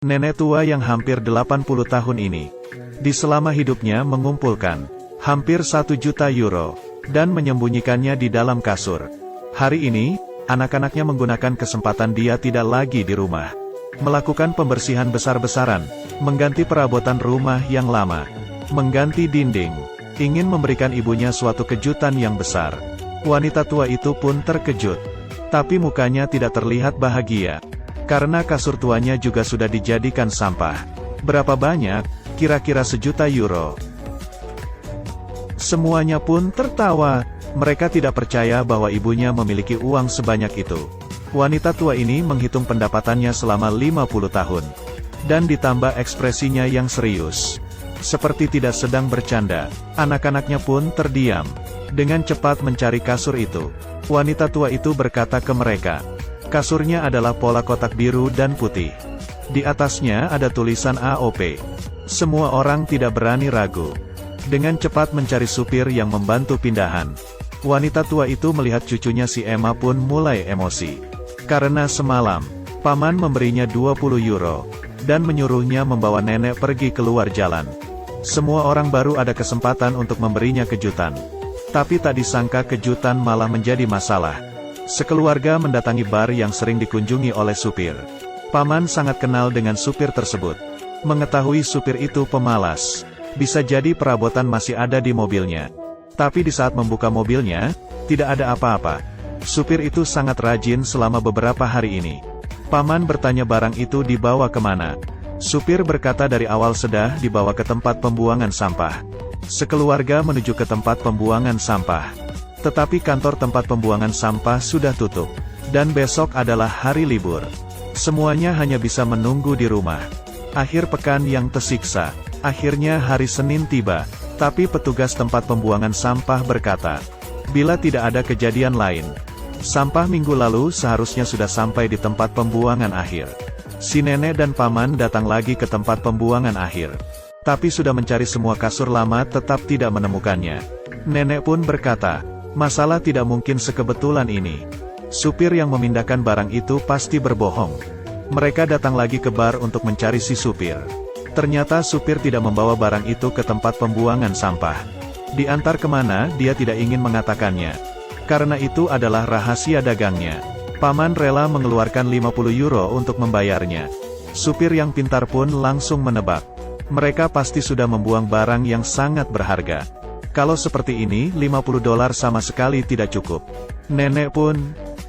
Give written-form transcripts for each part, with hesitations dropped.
Nenek tua yang hampir 80 tahun ini, di selama hidupnya mengumpulkan hampir 1 juta euro, dan menyembunyikannya di dalam kasur. Hari ini, anak-anaknya menggunakan kesempatan dia tidak lagi di rumah, melakukan pembersihan besar-besaran, mengganti perabotan rumah yang lama, mengganti dinding, ingin memberikan ibunya suatu kejutan yang besar. Wanita tua itu pun terkejut, tapi mukanya tidak terlihat bahagia, karena kasur tuanya juga sudah dijadikan sampah. Berapa banyak? Kira-kira 1 juta euro. Semuanya pun tertawa, mereka tidak percaya bahwa ibunya memiliki uang sebanyak itu. Wanita tua ini menghitung pendapatannya selama 50 tahun. Dan ditambah ekspresinya yang serius, seperti tidak sedang bercanda. Anak-anaknya pun terdiam, dengan cepat mencari kasur itu. Wanita tua itu berkata ke mereka, kasurnya adalah pola kotak biru dan putih. Di atasnya ada tulisan AOP. Semua orang tidak berani ragu. Dengan cepat mencari supir yang membantu pindahan. Wanita tua itu melihat cucunya si Emma pun mulai emosi. Karena semalam, paman memberinya 20 euro, dan menyuruhnya membawa nenek pergi keluar jalan. Semua orang baru ada kesempatan untuk memberinya kejutan. Tapi tak disangka kejutan malah menjadi masalah. Sekeluarga mendatangi bar yang sering dikunjungi oleh supir. Paman sangat kenal dengan supir tersebut. Mengetahui supir itu pemalas. Bisa jadi perabotan masih ada di mobilnya. Tapi di saat membuka mobilnya, tidak ada apa-apa. Supir itu sangat rajin selama beberapa hari ini. Paman bertanya barang itu dibawa kemana. Supir berkata dari awal sudah dibawa ke tempat pembuangan sampah. Sekeluarga menuju ke tempat pembuangan sampah. Tetapi kantor tempat pembuangan sampah sudah tutup. Dan besok adalah hari libur. Semuanya hanya bisa menunggu di rumah. Akhir pekan yang tersiksa. Akhirnya hari Senin tiba. Tapi petugas tempat pembuangan sampah berkata, bila tidak ada kejadian lain, sampah minggu lalu seharusnya sudah sampai di tempat pembuangan akhir. Si nenek dan paman datang lagi ke tempat pembuangan akhir. Tapi sudah mencari semua kasur lama tetap tidak menemukannya. Nenek pun berkata, masalah tidak mungkin sekebetulan ini. Supir yang memindahkan barang itu pasti berbohong. Mereka datang lagi ke bar untuk mencari si supir. Ternyata supir tidak membawa barang itu ke tempat pembuangan sampah. Diantar kemana, dia tidak ingin mengatakannya. Karena itu adalah rahasia dagangnya. Paman rela mengeluarkan 50 euro untuk membayarnya. Supir yang pintar pun langsung menebak. Mereka pasti sudah membuang barang yang sangat berharga. Kalau seperti ini, 50 dolar sama sekali tidak cukup. Nenek pun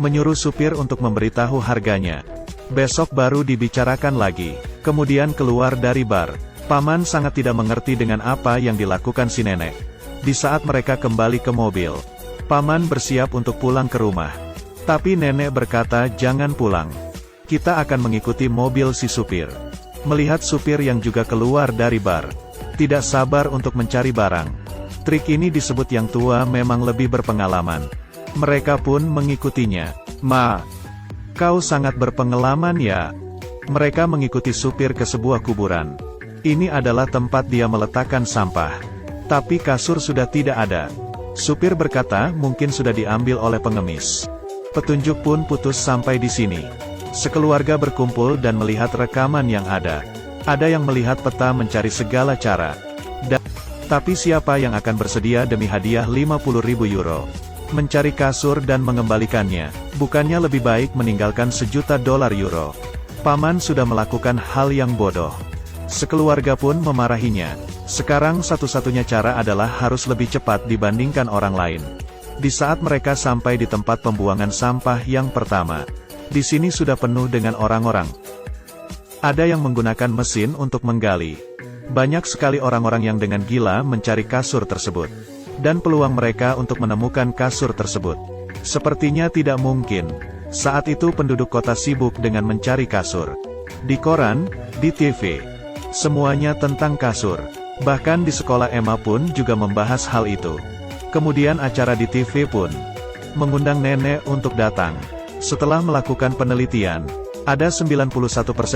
menyuruh supir untuk memberitahu harganya. Besok baru dibicarakan lagi. Kemudian keluar dari bar. Paman sangat tidak mengerti dengan apa yang dilakukan si nenek. Di saat mereka kembali ke mobil, paman bersiap untuk pulang ke rumah. Tapi nenek berkata jangan pulang. Kita akan mengikuti mobil si supir. Melihat supir yang juga keluar dari bar, tidak sabar untuk mencari barang. Trik ini disebut yang tua memang lebih berpengalaman. Mereka pun mengikutinya. Ma, kau sangat berpengalaman ya. Mereka mengikuti supir ke sebuah kuburan. Ini adalah tempat dia meletakkan sampah. Tapi kasur sudah tidak ada. Supir berkata mungkin sudah diambil oleh pengemis. Petunjuk pun putus sampai di sini. Sekeluarga berkumpul dan melihat rekaman yang ada. Ada yang melihat peta mencari segala cara. Tapi siapa yang akan bersedia demi hadiah 50.000 euro? Mencari kasur dan mengembalikannya, bukannya lebih baik meninggalkan 1 juta dolar euro. Paman sudah melakukan hal yang bodoh. Sekeluarga pun memarahinya. Sekarang satu-satunya cara adalah harus lebih cepat dibandingkan orang lain. Di saat mereka sampai di tempat pembuangan sampah yang pertama, di sini sudah penuh dengan orang-orang. Ada yang menggunakan mesin untuk menggali. Banyak sekali orang-orang yang dengan gila mencari kasur tersebut. Dan peluang mereka untuk menemukan kasur tersebut sepertinya tidak mungkin. Saat itu penduduk kota sibuk dengan mencari kasur. Di koran, di TV, semuanya tentang kasur. Bahkan di sekolah Emma pun juga membahas hal itu. Kemudian acara di TV pun mengundang nenek untuk datang. Setelah melakukan penelitian, ada 91%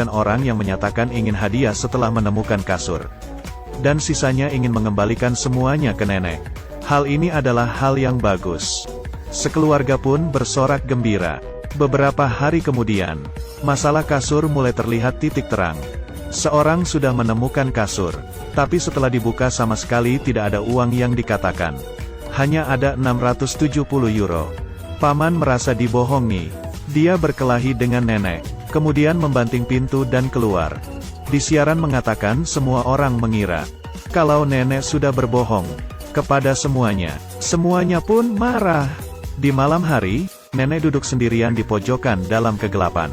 orang yang menyatakan ingin hadiah setelah menemukan kasur. Dan sisanya ingin mengembalikan semuanya ke nenek. Hal ini adalah hal yang bagus. Sekeluarga pun bersorak gembira. Beberapa hari kemudian, masalah kasur mulai terlihat titik terang. Seorang sudah menemukan kasur, tapi setelah dibuka sama sekali tidak ada uang yang dikatakan. Hanya ada 670 euro. Paman merasa dibohongi. Dia berkelahi dengan nenek, kemudian membanting pintu dan keluar. Di siaran mengatakan semua orang mengira kalau nenek sudah berbohong kepada semuanya. Semuanya pun marah. Di malam hari, nenek duduk sendirian di pojokan dalam kegelapan.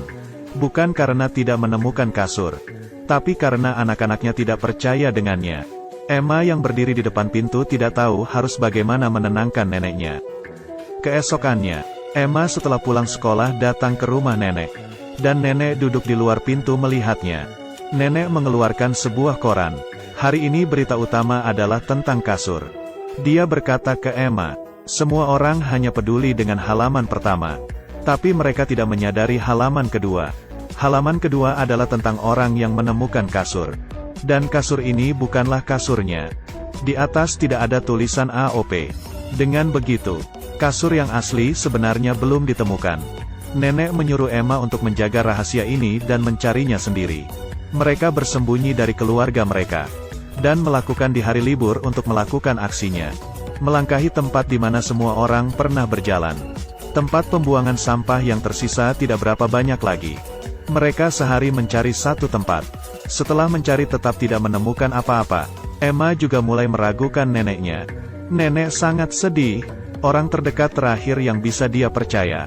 Bukan karena tidak menemukan kasur, tapi karena anak-anaknya tidak percaya dengannya. Emma yang berdiri di depan pintu tidak tahu harus bagaimana menenangkan neneknya. Keesokannya, Emma setelah pulang sekolah datang ke rumah nenek. Dan nenek duduk di luar pintu melihatnya. Nenek mengeluarkan sebuah koran. Hari ini berita utama adalah tentang kasur. Dia berkata ke Emma, semua orang hanya peduli dengan halaman pertama. Tapi mereka tidak menyadari halaman kedua. Halaman kedua adalah tentang orang yang menemukan kasur. Dan kasur ini bukanlah kasurnya. Di atas tidak ada tulisan AOP. Dengan begitu, kasur yang asli sebenarnya belum ditemukan. Nenek menyuruh Emma untuk menjaga rahasia ini dan mencarinya sendiri. Mereka bersembunyi dari keluarga mereka. Dan melakukan di hari libur untuk melakukan aksinya. Melangkahi tempat di mana semua orang pernah berjalan. Tempat pembuangan sampah yang tersisa tidak berapa banyak lagi. Mereka sehari mencari satu tempat. Setelah mencari tetap tidak menemukan apa-apa, Emma juga mulai meragukan neneknya. Nenek sangat sedih. Orang terdekat terakhir yang bisa dia percaya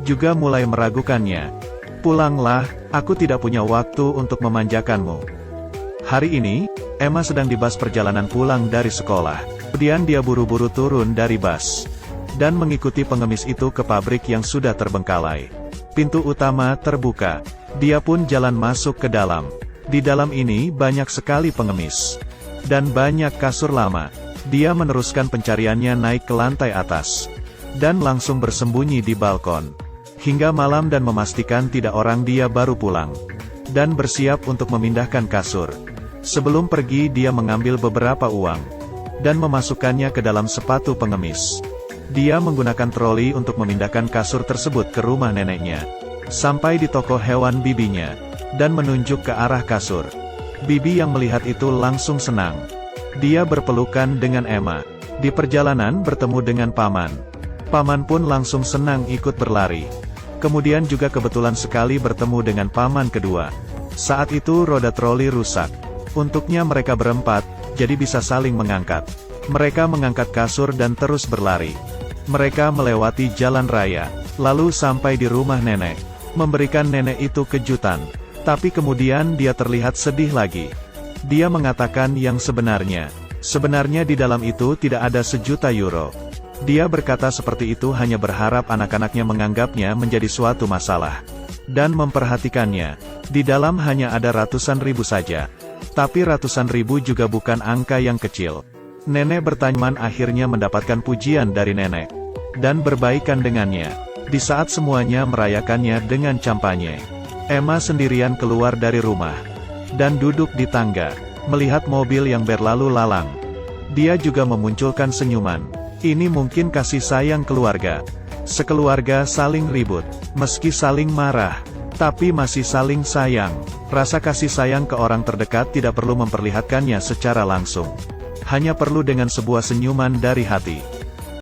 juga mulai meragukannya. Pulanglah, aku tidak punya waktu untuk memanjakanmu. Hari ini, Emma sedang di bus perjalanan pulang dari sekolah. Kemudian dia buru-buru turun dari bus dan mengikuti pengemis itu ke pabrik yang sudah terbengkalai. Pintu utama terbuka. Dia pun jalan masuk ke dalam. Di dalam ini banyak sekali pengemis. Dan banyak kasur lama. Dia meneruskan pencariannya naik ke lantai atas. Dan langsung bersembunyi di balkon. Hingga malam dan memastikan tidak orang dia baru pulang. Dan bersiap untuk memindahkan kasur. Sebelum pergi dia mengambil beberapa uang. Dan memasukkannya ke dalam sepatu pengemis. Dia menggunakan troli untuk memindahkan kasur tersebut ke rumah neneknya. Sampai di toko hewan bibinya, dan menunjuk ke arah kasur. Bibi yang melihat itu langsung senang. Dia berpelukan dengan Emma. Di perjalanan bertemu dengan paman. Paman pun langsung senang ikut berlari. Kemudian juga kebetulan sekali bertemu dengan paman kedua. Saat itu roda troli rusak. Untuknya mereka berempat, jadi bisa saling mengangkat. Mereka mengangkat kasur dan terus berlari. Mereka melewati jalan raya, lalu sampai di rumah nenek. Memberikan nenek itu kejutan. Tapi kemudian dia terlihat sedih lagi. Dia mengatakan yang sebenarnya. Sebenarnya di dalam itu tidak ada 1.000.000 euro. Dia berkata seperti itu hanya berharap anak-anaknya menganggapnya menjadi suatu masalah. Dan memperhatikannya. Di dalam hanya ada ratusan ribu saja. Tapi ratusan ribu juga bukan angka yang kecil. Nenek bertanya akhirnya mendapatkan pujian dari nenek. Dan berbaikan dengannya. Di saat semuanya merayakannya dengan campanye. Emma sendirian keluar dari rumah. Dan duduk di tangga. Melihat mobil yang berlalu lalang. Dia juga memunculkan senyuman. Ini mungkin kasih sayang keluarga. Sekeluarga saling ribut. Meski saling marah. Tapi masih saling sayang. Rasa kasih sayang ke orang terdekat tidak perlu memperlihatkannya secara langsung. Hanya perlu dengan sebuah senyuman dari hati.